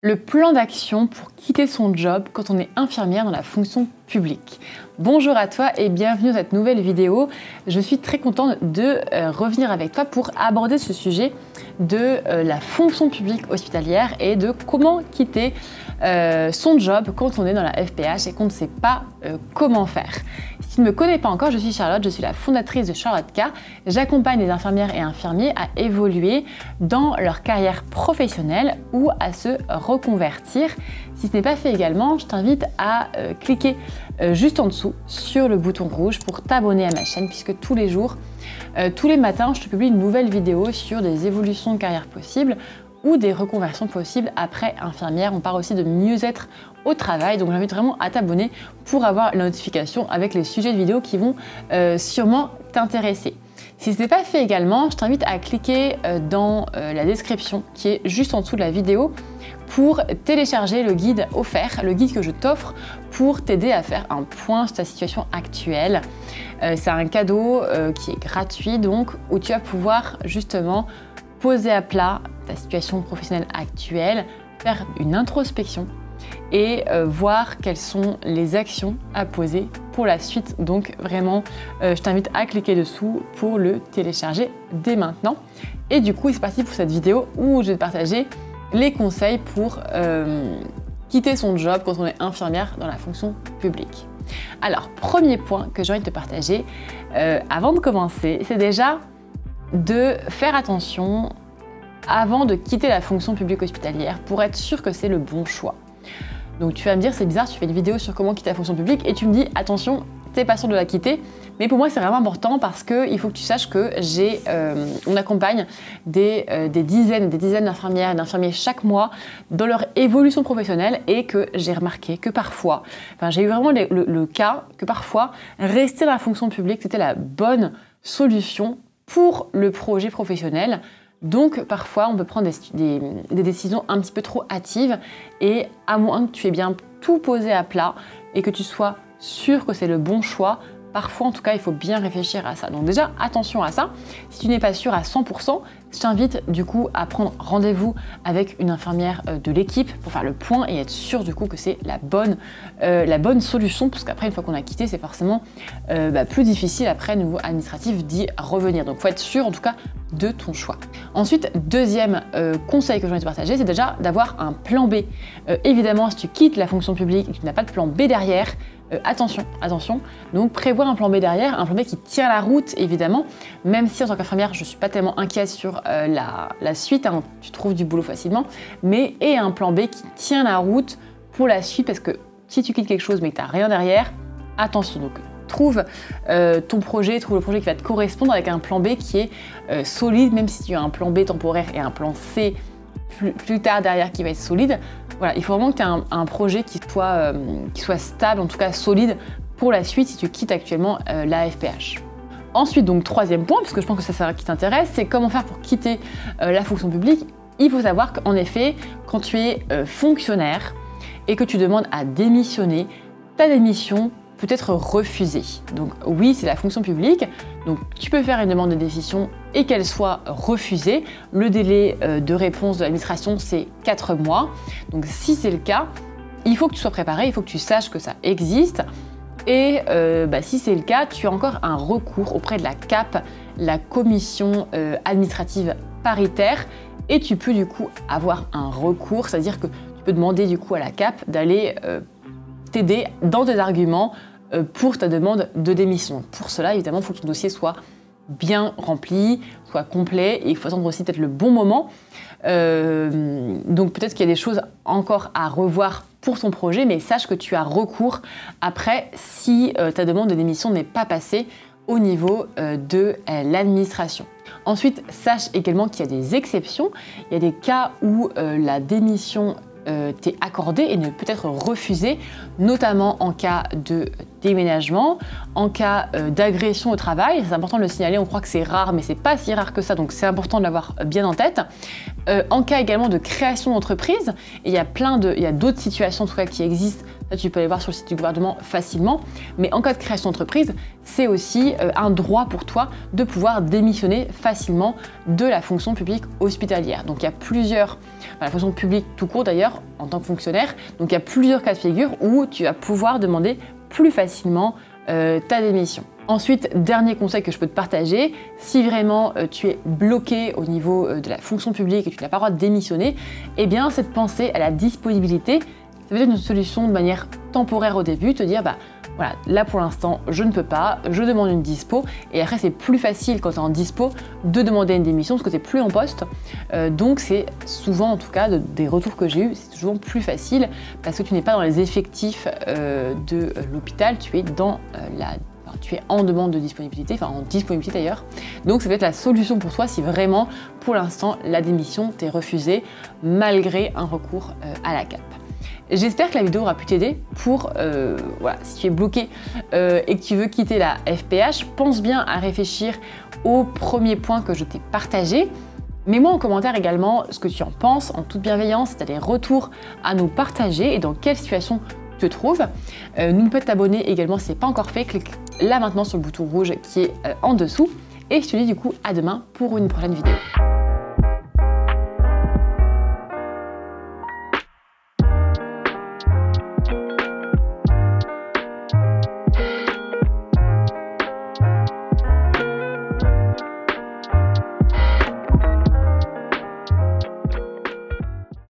Le plan d'action pour quitter son job quand on est infirmière dans la fonction publique. Bonjour à toi et bienvenue dans cette nouvelle vidéo. Je suis très contente de revenir avec toi pour aborder ce sujet de la fonction publique hospitalière et de comment quitter son job quand on est dans la FPH et qu'on ne sait pas comment faire. Si tu ne me connais pas encore, je suis Charlotte, je suis la fondatrice de Charlotte K. J'accompagne les infirmières et infirmiers à évoluer dans leur carrière professionnelle ou à se reconvertir. Si ce n'est pas fait également, je t'invite à cliquer juste en dessous sur le bouton rouge pour t'abonner à ma chaîne puisque tous les jours, tous les matins, je te publie une nouvelle vidéo sur des évolutions de carrière possibles ou des reconversions possibles après infirmière. On parle aussi de mieux-être au travail, donc j'invite vraiment à t'abonner pour avoir la notification avec les sujets de vidéos qui vont sûrement t'intéresser. Si ce n'est pas fait également, je t'invite à cliquer dans la description qui est juste en dessous de la vidéo pour télécharger le guide offert, le guide que je t'offre pour t'aider à faire un point sur ta situation actuelle. C'est un cadeau qui est gratuit donc où tu vas pouvoir justement poser à plat ta situation professionnelle actuelle, faire une introspection et voir quelles sont les actions à poser pour la suite. Donc vraiment, je t'invite à cliquer dessous pour le télécharger dès maintenant. Et du coup, c'est parti pour cette vidéo où je vais te partager les conseils pour quitter son job quand on est infirmière dans la fonction publique. Alors, premier point que j'ai envie de te partager avant de commencer, c'est déjà de faire attention avant de quitter la fonction publique hospitalière pour être sûr que c'est le bon choix. Donc tu vas me dire, c'est bizarre, tu fais une vidéo sur comment quitter la fonction publique et tu me dis, attention, t'es pas sûr de la quitter. Mais pour moi, c'est vraiment important parce qu'il faut que tu saches que on accompagne des dizaines d'infirmières et d'infirmiers chaque mois dans leur évolution professionnelle et que j'ai remarqué que parfois, j'ai eu vraiment le cas que parfois, rester dans la fonction publique, c'était la bonne solution pour le projet professionnel. Donc parfois on peut prendre des décisions un petit peu trop hâtives et à moins que tu aies bien tout posé à plat et que tu sois sûr que c'est le bon choix, parfois en tout cas il faut bien réfléchir à ça. Donc déjà attention à ça, si tu n'es pas sûr à 100%, je t'invite du coup à prendre rendez-vous avec une infirmière de l'équipe pour faire le point et être sûr du coup que c'est la bonne solution parce qu'après une fois qu'on a quitté c'est forcément plus difficile après au niveau administratif d'y revenir. Donc il faut être sûr en tout cas de ton choix. Ensuite, deuxième conseil que je vais te partager, c'est déjà d'avoir un plan B. Évidemment, si tu quittes la fonction publique et que tu n'as pas de plan B derrière, attention. Donc prévois un plan B derrière, un plan B qui tient la route évidemment, même si en tant qu'infirmière, je ne suis pas tellement inquiète sur la suite, hein, tu trouves du boulot facilement, mais et un plan B qui tient la route pour la suite parce que si tu quittes quelque chose mais que tu n'as rien derrière, attention. Donc trouve ton projet, trouve le projet qui va te correspondre avec un plan B qui est solide, même si tu as un plan B temporaire et un plan C plus tard derrière qui va être solide. Voilà, il faut vraiment que tu aies un projet qui soit stable, en tout cas solide pour la suite si tu quittes actuellement la FPH. Ensuite, donc troisième point, parce que je pense que c'est ça qui t'intéresse, c'est comment faire pour quitter la fonction publique. Il faut savoir qu'en effet, quand tu es fonctionnaire et que tu demandes à démissionner, ta démission peut être refusée. Donc oui, c'est la fonction publique, donc tu peux faire une demande de démission et qu'elle soit refusée. Le délai de réponse de l'administration, c'est 4 mois. Donc si c'est le cas, il faut que tu sois préparé, il faut que tu saches que ça existe. Et si c'est le cas, tu as encore un recours auprès de la CAP, la commission administrative paritaire, et tu peux du coup avoir un recours, c'est-à-dire que tu peux demander du coup à la CAP d'aller t'aider dans tes arguments pour ta demande de démission. Pour cela, évidemment, il faut que ton dossier soit bien rempli, soit complet, et il faut attendre aussi peut-être le bon moment. Donc peut-être qu'il y a des choses encore à revoir pour ton projet, mais sache que tu as recours après si ta demande de démission n'est pas passée au niveau de l'administration. Ensuite, sache également qu'il y a des exceptions. Il y a des cas où la démission t'est accordée et ne peut être refusée, notamment en cas de déménagement, en cas d'agression au travail. C'est important de le signaler, on croit que c'est rare, mais c'est pas si rare que ça, donc c'est important de l'avoir bien en tête. En cas également de création d'entreprise, et il y a d'autres situations en tout cas qui existent. Là, tu peux aller voir sur le site du gouvernement facilement. Mais en cas de création d'entreprise, c'est aussi un droit pour toi de pouvoir démissionner facilement de la fonction publique hospitalière. Donc il y a plusieurs, la fonction publique tout court d'ailleurs, en tant que fonctionnaire, donc il y a plusieurs cas de figure où tu vas pouvoir demander plus facilement ta démission. Ensuite, dernier conseil que je peux te partager, si vraiment tu es bloqué au niveau de la fonction publique et tu n'as pas le droit de démissionner, eh bien c'est de penser à la disponibilité. Ça peut être une solution de manière temporaire au début, te dire voilà, là pour l'instant je ne peux pas, je demande une dispo, et après c'est plus facile quand tu es en dispo de demander une démission parce que tu n'es plus en poste. Donc c'est souvent, en tout cas des retours que j'ai eus, c'est souvent plus facile parce que tu n'es pas dans les effectifs de l'hôpital, tu es en demande de disponibilité, enfin en disponibilité d'ailleurs. Donc ça peut être la solution pour toi si vraiment pour l'instant la démission t'est refusée malgré un recours à la CAP. J'espère que la vidéo aura pu t'aider pour, si tu es bloqué et que tu veux quitter la FPH, pense bien à réfléchir aux premiers points que je t'ai partagés. Mets-moi en commentaire également ce que tu en penses en toute bienveillance, si tu as des retours à nous partager et dans quelle situation tu te trouves. N'oublie pas de t'abonner également si ce n'est pas encore fait, clique là maintenant sur le bouton rouge qui est en dessous. Et je te dis du coup à demain pour une prochaine vidéo.